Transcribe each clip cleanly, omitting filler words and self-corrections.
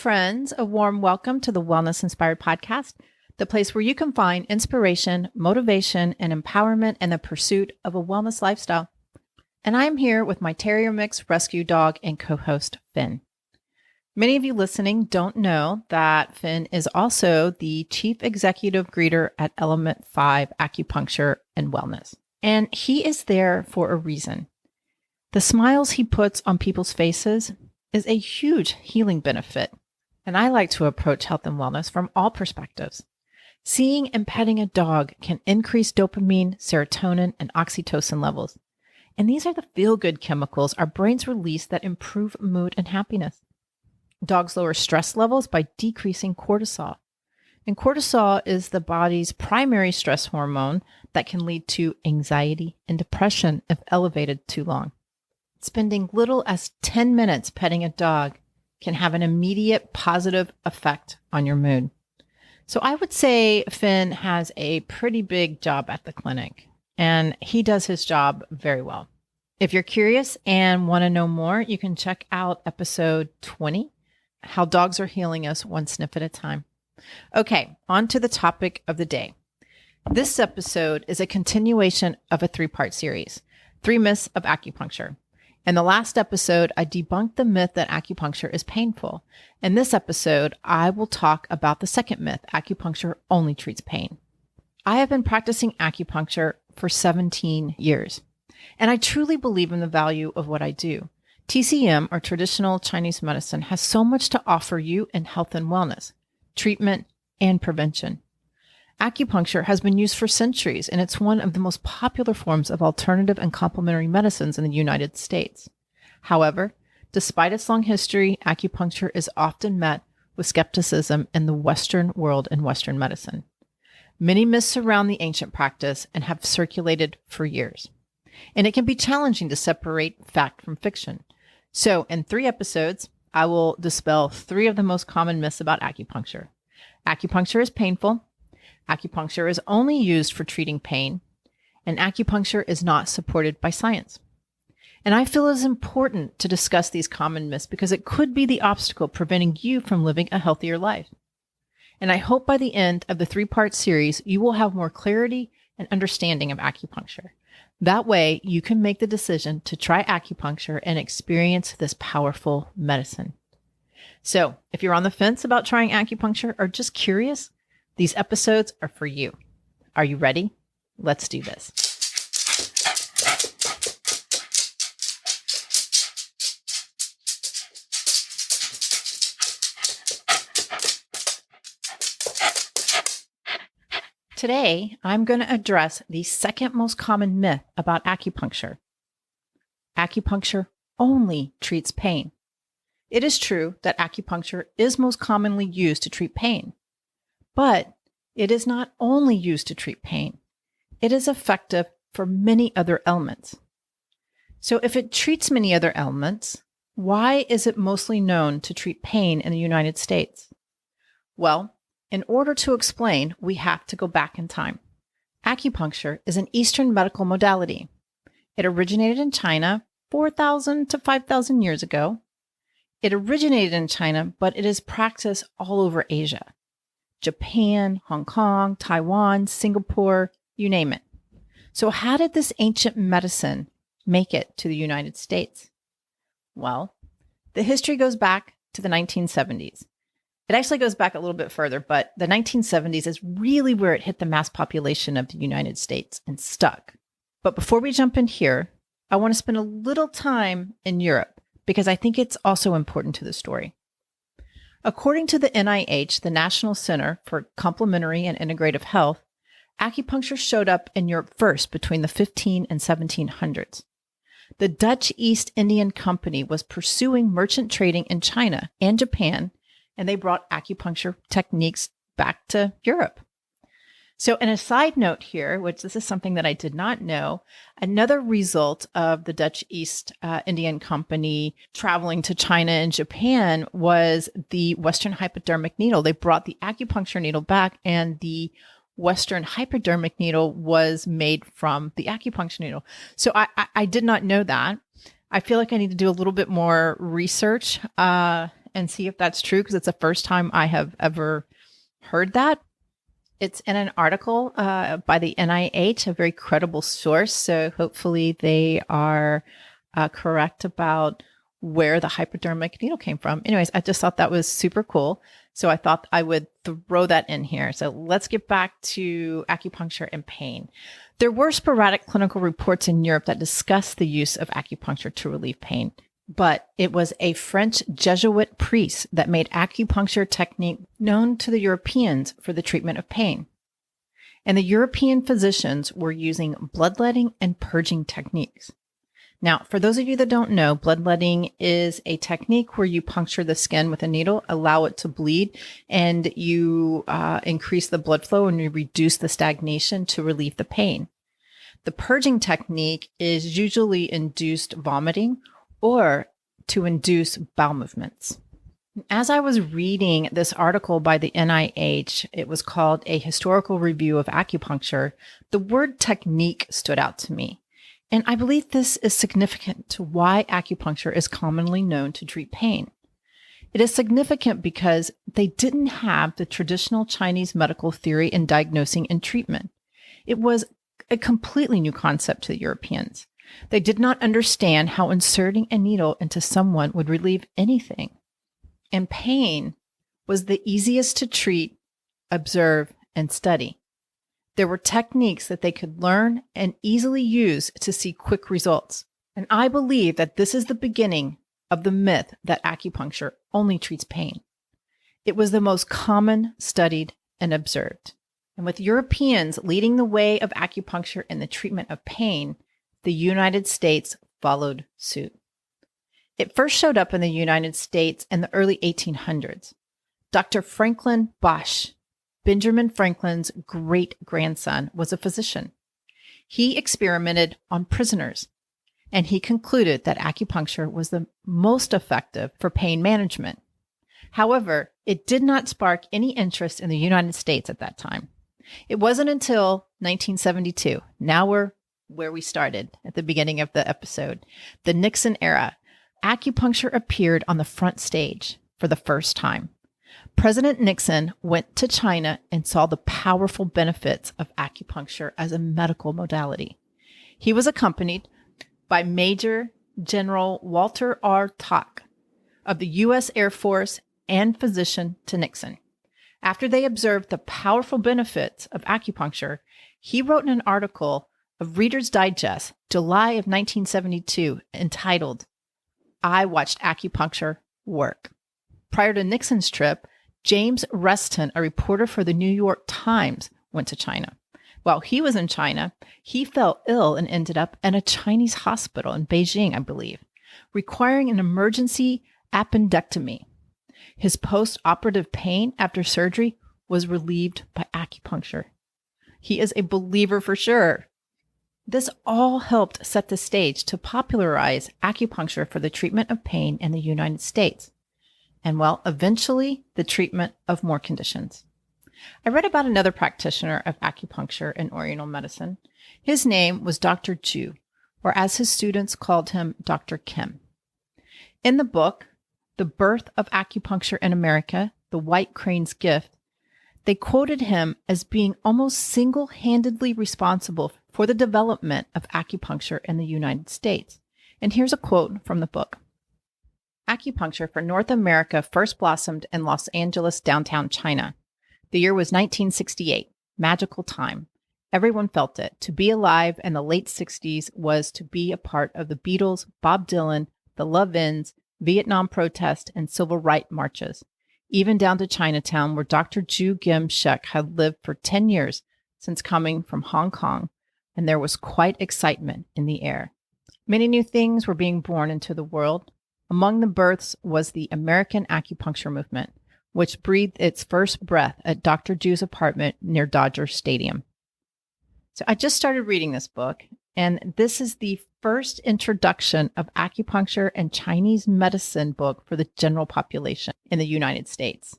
friends. A warm welcome to the Wellness Inspired Podcast, the place where you can find inspiration, motivation, and empowerment in the pursuit of a wellness lifestyle. And I'm here with my Terrier Mix rescue dog and co-host, Finn. Many of you listening don't know that Finn is also the Chief Executive Greeter at Element 5 Acupuncture and Wellness. And he is there for a reason. The smiles he puts on people's faces is a huge healing benefit. And I like to approach health and wellness from all perspectives. Seeing and petting a dog can increase dopamine, serotonin, and oxytocin levels. And these are the feel-good chemicals our brains release that improve mood and happiness. Dogs lower stress levels by decreasing cortisol. And cortisol is the body's primary stress hormone that can lead to anxiety and depression if elevated too long. Spending little as 10 minutes petting a dog can have an immediate positive effect on your mood. So I would say Finn has a pretty big job at the clinic, and he does his job very well. If you're curious and want to know more, you can check out episode 20, How Dogs Are Healing Us One Sniff at a Time. Okay, on to the topic of the day. This episode is a continuation of a 3-part series, 3 Myths of Acupuncture. In the last episode, I debunked the myth that acupuncture is painful. In this episode, I will talk about the second myth, acupuncture only treats pain. I have been practicing acupuncture for 17 years, and I truly believe in the value of what I do. TCM, or traditional Chinese medicine, has so much to offer you in health and wellness, treatment, and prevention. Acupuncture has been used for centuries, and it's one of the most popular forms of alternative and complementary medicines in the United States. However, despite its long history, acupuncture is often met with skepticism in the Western world and Western medicine. Many myths surround the ancient practice and have circulated for years, and it can be challenging to separate fact from fiction. So, in 3 episodes, I will dispel 3 of the most common myths about acupuncture. Acupuncture is painful. Acupuncture is only used for treating pain, and acupuncture is not supported by science. And I feel it is important to discuss these common myths because it could be the obstacle preventing you from living a healthier life. And I hope by the end of the 3-part series, you will have more clarity and understanding of acupuncture. That way, you can make the decision to try acupuncture and experience this powerful medicine. So, if you're on the fence about trying acupuncture or just curious, these episodes are for you. Are you ready? Let's do this. Today, I'm going to address the second most common myth about acupuncture. Acupuncture only treats pain. It is true that acupuncture is most commonly used to treat pain. But it is not only used to treat pain. It is effective for many other ailments. So if it treats many other ailments, why is it mostly known to treat pain in the United States? Well, in order to explain, we have to go back in time. Acupuncture is an Eastern medical modality. It originated in China 4,000 to 5,000 years ago. It originated in China, but it is practiced all over Asia. Japan, Hong Kong, Taiwan, Singapore, you name it. So how did this ancient medicine make it to the United States? Well, the history goes back to the 1970s. It actually goes back a little bit further, but the 1970s is really where it hit the mass population of the United States and stuck. But before we jump in here, I want to spend a little time in Europe because I think it's also important to the story. According to the NIH, the National Center for Complementary and Integrative Health, acupuncture showed up in Europe first between the 15 and 1700s. The Dutch East Indian Company was pursuing merchant trading in China and Japan, and they brought acupuncture techniques back to Europe. So, and a side note here, which this is something that I did not know, another result of the Dutch East Indian Company traveling to China and Japan was the Western hypodermic needle. They brought the acupuncture needle back, and the Western hypodermic needle was made from the acupuncture needle. So I did not know that. I feel like I need to do a little bit more research and see if that's true, because it's the first time I have ever heard that. It's in an article by the NIH, a very credible source. So hopefully they are correct about where the hypodermic needle came from. Anyways, I just thought that was super cool. So I thought I would throw that in here. So let's get back to acupuncture and pain. There were sporadic clinical reports in Europe that discussed the use of acupuncture to relieve pain, but it was a French Jesuit priest that made acupuncture technique known to the Europeans for the treatment of pain. And the European physicians were using bloodletting and purging techniques. Now, for those of you that don't know, bloodletting is a technique where you puncture the skin with a needle, allow it to bleed, and you increase the blood flow and you reduce the stagnation to relieve the pain. The purging technique is usually induced vomiting or to induce bowel movements. As I was reading this article by the NIH, it was called A Historical Review of Acupuncture, the word technique stood out to me. And I believe this is significant to why acupuncture is commonly known to treat pain. It is significant because they didn't have the traditional Chinese medical theory in diagnosing and treatment. It was a completely new concept to the Europeans. They did not understand how inserting a needle into someone would relieve anything. And pain was the easiest to treat, observe, and study. There were techniques that they could learn and easily use to see quick results. And I believe that this is the beginning of the myth that acupuncture only treats pain. It was the most common, studied, and observed. And with Europeans leading the way of acupuncture in the treatment of pain, the United States followed suit. It first showed up in the United States in the early 1800s. Dr. Franklin Bosch, Benjamin Franklin's great-grandson, was a physician. He experimented on prisoners, and he concluded that acupuncture was the most effective for pain management. However, it did not spark any interest in the United States at that time. It wasn't until 1972, now we're where we started at the beginning of the episode, the Nixon era, acupuncture appeared on the front stage for the first time. President Nixon went to China and saw the powerful benefits of acupuncture as a medical modality. He was accompanied by Major General Walter R. Tock of the U.S. Air Force and physician to Nixon. After they observed the powerful benefits of acupuncture, he wrote an article of Reader's Digest, July of 1972, entitled, "I Watched Acupuncture Work." Prior to Nixon's trip, James Reston, a reporter for the New York Times, went to China. While he was in China, he fell ill and ended up in a Chinese hospital in Beijing, I believe, requiring an emergency appendectomy. His post-operative pain after surgery was relieved by acupuncture. He is a believer for sure. This all helped set the stage to popularize acupuncture for the treatment of pain in the United States. And well, eventually the treatment of more conditions. I read about another practitioner of acupuncture and Oriental medicine. His name was Dr. Ju, or as his students called him, Dr. Kim. In the book, The Birth of Acupuncture in America, The White Crane's Gift, they quoted him as being almost single-handedly responsible for the development of acupuncture in the United States. And here's a quote from the book. Acupuncture for North America first blossomed in Los Angeles, downtown China. The year was 1968, magical time. Everyone felt it. To be alive in the late 60s was to be a part of the Beatles, Bob Dylan, the Love-Ins, Vietnam protest, and civil rights marches, even down to Chinatown, where Dr. Ju Gim Shek had lived for 10 years since coming from Hong Kong, and there was quite excitement in the air. Many new things were being born into the world. Among the births was the American acupuncture movement, which breathed its first breath at Dr. Ju's apartment near Dodger Stadium. So I just started reading this book, and this is the first introduction of acupuncture and Chinese medicine book for the general population in the United States.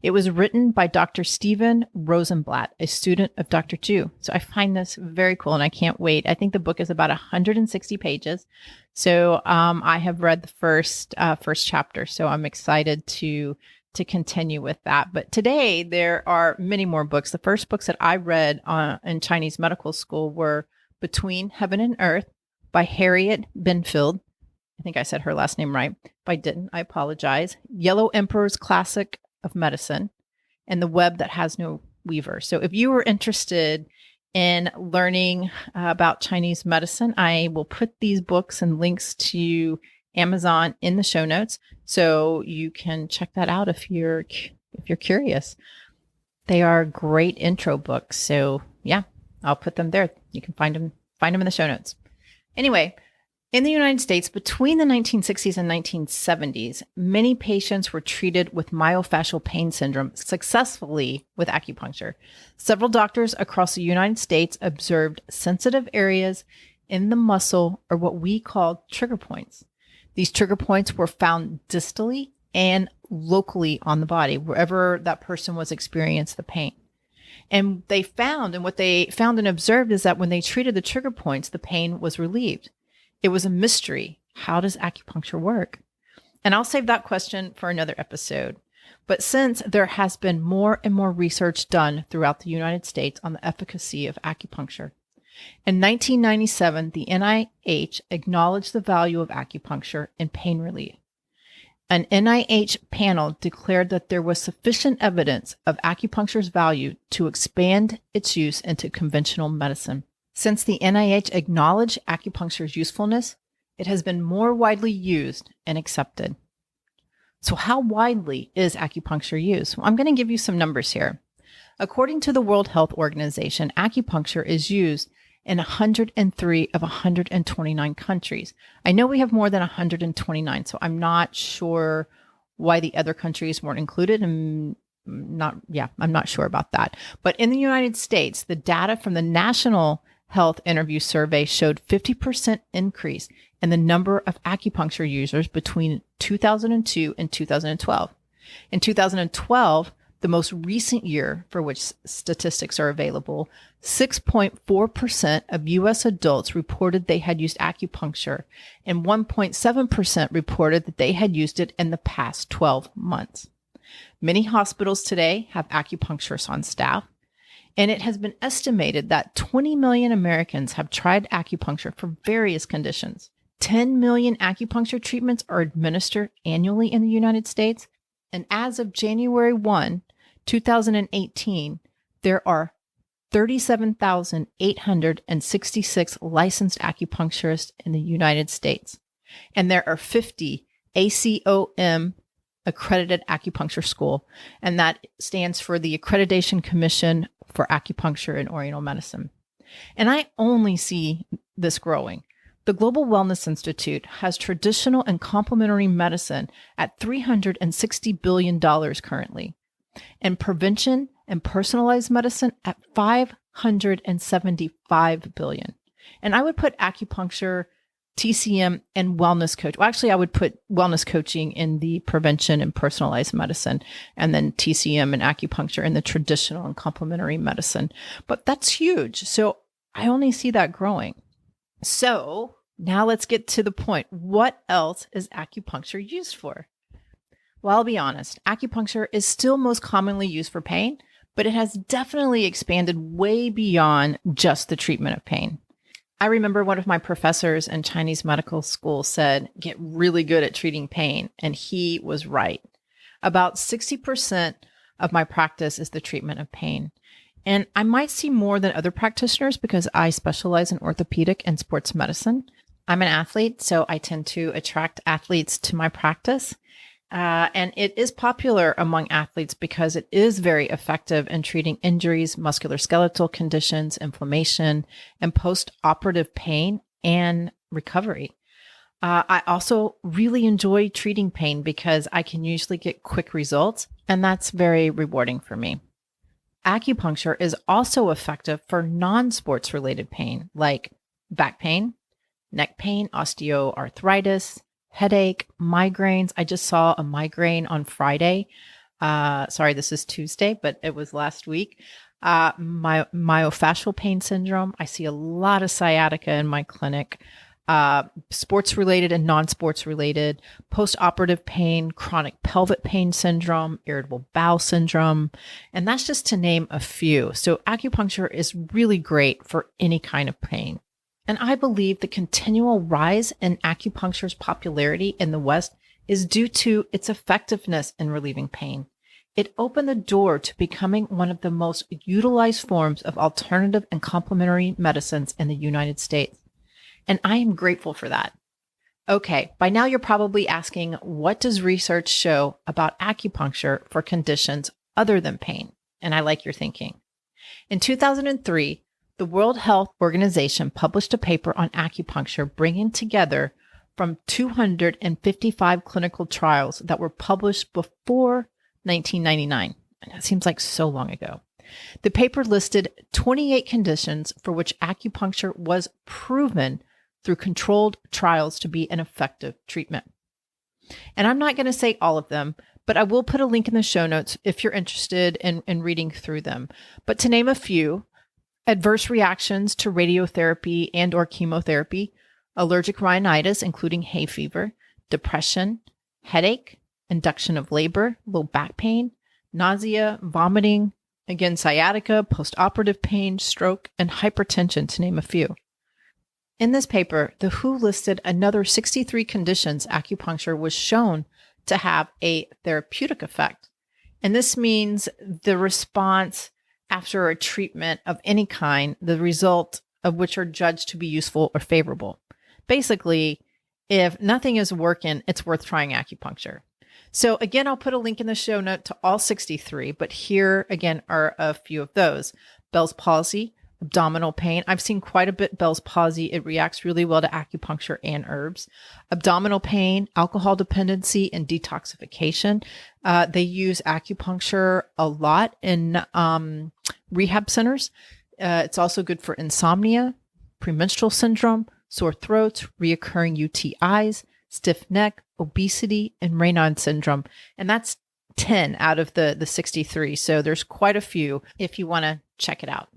It was written by Dr. Steven Rosenblatt, a student of Dr. Chu. So I find this very cool and I can't wait. I think the book is about 160 pages. So I have read the first chapter. So I'm excited to continue with that. But today there are many more books. The first books that I read in Chinese medical school were Between Heaven and Earth by Harriet Benfield. I think I said her last name right. If I didn't, I apologize. Yellow Emperor's Classic of Medicine, and The Web That Has No Weaver. So if you were interested in learning about Chinese medicine, I will put these books and links to Amazon in the show notes, so you can check that out if you're curious. They are great intro books. So yeah, I'll put them there. You can find them in the show notes. Anyway, in the United States, between the 1960s and 1970s, many patients were treated with myofascial pain syndrome successfully with acupuncture. Several doctors across the United States observed sensitive areas in the muscle, or what we call trigger points. These trigger points were found distally and locally on the body, wherever that person was experiencing the pain. And what they found and observed is that when they treated the trigger points, the pain was relieved. It was a mystery. How does acupuncture work? And I'll save that question for another episode. But since there has been more and more research done throughout the United States on the efficacy of acupuncture. In 1997, the NIH acknowledged the value of acupuncture in pain relief. An NIH panel declared that there was sufficient evidence of acupuncture's value to expand its use into conventional medicine. Since the NIH acknowledged acupuncture's usefulness, it has been more widely used and accepted. So how widely is acupuncture used? Well, I'm going to give you some numbers here. According to the World Health Organization, acupuncture is used in 103 of 129 countries. I know we have more than 129, so I'm not sure why the other countries weren't included. I'm not sure about that. But in the United States, the data from the National Health Interview Survey showed 50% increase in the number of acupuncture users between 2002 and 2012. In 2012, the most recent year for which statistics are available, 6.4% of U.S. adults reported they had used acupuncture, and 1.7% reported that they had used it in the past 12 months. Many hospitals today have acupuncturists on staff, and it has been estimated that 20 million Americans have tried acupuncture for various conditions. 10 million acupuncture treatments are administered annually in the United States, and as of January 1, 2018, there are 37,866 licensed acupuncturists in the United States, and there are 50 ACOM accredited acupuncture school, and that stands for the Accreditation Commission for Acupuncture and Oriental Medicine. And I only see this growing. The Global Wellness Institute has traditional and complementary medicine at $360 billion currently, and prevention and personalized medicine at $575 billion. And I would put acupuncture, TCM, and wellness coach. Well, actually, I would put wellness coaching in the prevention and personalized medicine, and then TCM and acupuncture in the traditional and complementary medicine. But that's huge. So I only see that growing. So now let's get to the point. What else is acupuncture used for? Well, I'll be honest. Acupuncture is still most commonly used for pain, but it has definitely expanded way beyond just the treatment of pain. I remember one of my professors in Chinese medical school said, get really good at treating pain. And he was right. About 60% of my practice is the treatment of pain. And I might see more than other practitioners because I specialize in orthopedic and sports medicine. I'm an athlete, so I tend to attract athletes to my practice. And it is popular among athletes because it is very effective in treating injuries, musculoskeletal conditions, inflammation, and post-operative pain and recovery. I also really enjoy treating pain because I can usually get quick results, and that's very rewarding for me. Acupuncture is also effective for non-sports related pain like back pain, neck pain, osteoarthritis, headache, migraines. I just saw a migraine on Friday Sorry, this is Tuesday, but it was last week. Myofascial pain syndrome. I see a lot of sciatica in my clinic. Sports related and non-sports related, post-operative pain, chronic pelvic pain syndrome, irritable bowel syndrome. And that's just to name a few. So acupuncture is really great for any kind of pain. And I believe the continual rise in acupuncture's popularity in the West is due to its effectiveness in relieving pain. It opened the door to becoming one of the most utilized forms of alternative and complementary medicines in the United States. And I am grateful for that. Okay, by now you're probably asking, what does research show about acupuncture for conditions other than pain? And I like your thinking. In 2003, the World Health Organization published a paper on acupuncture, bringing together from 255 clinical trials that were published before 1999. And that seems like so long ago. The paper listed 28 conditions for which acupuncture was proven through controlled trials to be an effective treatment. And I'm not going to say all of them, but I will put a link in the show notes if you're interested in reading through them. But to name a few: adverse reactions to radiotherapy and or chemotherapy, allergic rhinitis, including hay fever, depression, headache, induction of labor, low back pain, nausea, vomiting, again, sciatica, post-operative pain, stroke, and hypertension, to name a few. In this paper, the WHO listed another 63 conditions acupuncture was shown to have a therapeutic effect. And this means the response after a treatment of any kind, the result of which are judged to be useful or favorable. Basically, if nothing is working, it's worth trying acupuncture. So again, I'll put a link in the show note to all 63, but here again are a few of those. Bell's palsy, abdominal pain. I've seen quite a bit Bell's palsy. It reacts really well to acupuncture and herbs. Abdominal pain, alcohol dependency, and detoxification. They use acupuncture a lot in rehab centers. It's also good for insomnia, premenstrual syndrome, sore throats, reoccurring UTIs, stiff neck, obesity, and Raynaud syndrome. And that's 10 out of the 63. So there's quite a few if you want to check it out.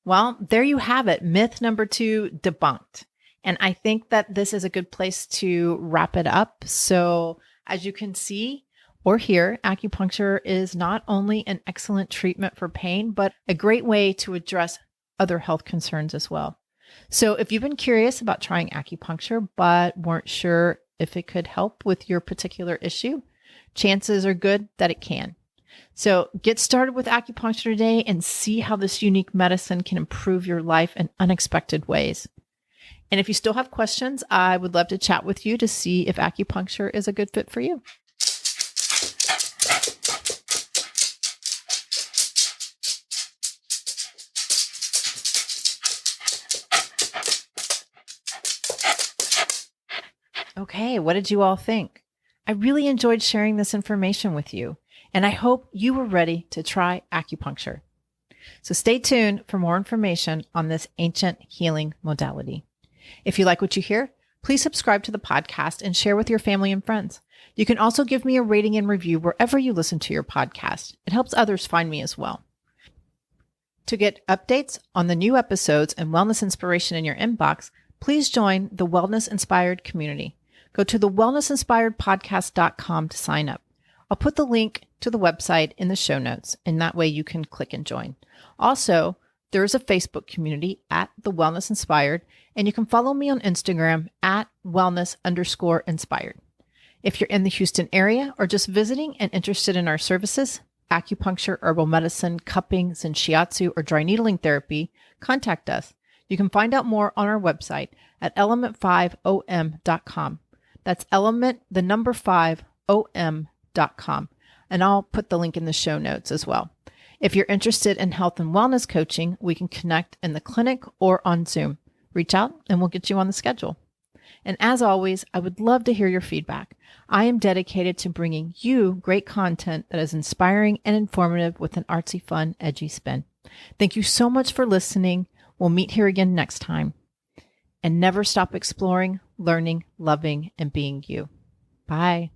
Well, there you have it. Myth number 2 debunked. And I think that this is a good place to wrap it up. So as you can see or hear, acupuncture is not only an excellent treatment for pain, but a great way to address other health concerns as well. So if you've been curious about trying acupuncture, but weren't sure if it could help with your particular issue, chances are good that it can. So get started with acupuncture today and see how this unique medicine can improve your life in unexpected ways. And if you still have questions, I would love to chat with you to see if acupuncture is a good fit for you. Okay, what did you all think? I really enjoyed sharing this information with you, and I hope you were ready to try acupuncture. So stay tuned for more information on this ancient healing modality. If you like what you hear, please subscribe to the podcast and share with your family and friends. You can also give me a rating and review wherever you listen to your podcast. It helps others find me as well. To get updates on the new episodes and wellness inspiration in your inbox, please join the Wellness Inspired community. Go to thewellnessinspiredpodcast.com to sign up. I'll put the link to the website in the show notes, and that way you can click and join. Also, there is a Facebook community at The Wellness Inspired, and you can follow me on Instagram at wellness_inspired. If you're in the Houston area or just visiting and interested in our services, acupuncture, herbal medicine, cupping, zen shiatsu, or dry needling therapy, contact us. You can find out more on our website at element5om.com. That's element, the number 5om.com. And I'll put the link in the show notes as well. If you're interested in health and wellness coaching, we can connect in the clinic or on Zoom. Reach out and we'll get you on the schedule. And as always, I would love to hear your feedback. I am dedicated to bringing you great content that is inspiring and informative with an artsy, fun, edgy spin. Thank you so much for listening. We'll meet here again next time. And never stop exploring, learning, loving, and being you. Bye.